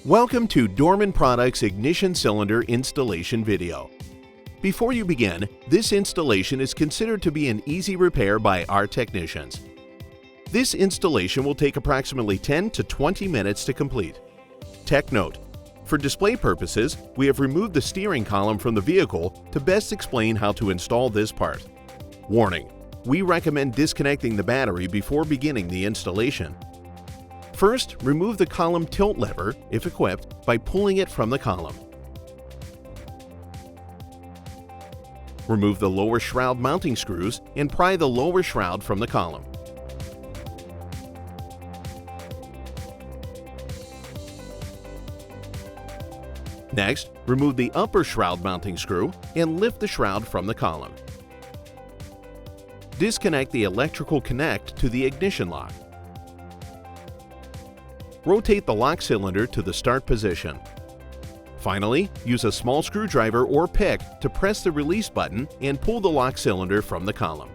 Welcome to Dorman Products Ignition Cylinder Installation video. Before you begin, this installation is considered to be an easy repair by our technicians. This installation will take approximately 10 to 20 minutes to complete. Tech note: for display purposes, we have removed the steering column from the vehicle to best explain how to install this part. Warning: we recommend disconnecting the battery before beginning the installation. First, remove the column tilt lever, if equipped, by pulling it from the column. Remove the lower shroud mounting screws and pry the lower shroud from the column. Next, remove the upper shroud mounting screw and lift the shroud from the column. Disconnect the electrical connect to the ignition lock. Rotate the lock cylinder to the start position. Finally, use a small screwdriver or pick to press the release button and pull the lock cylinder from the column.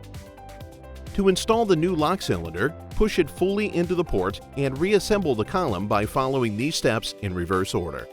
To install the new lock cylinder, push it fully into the port and reassemble the column by following these steps in reverse order.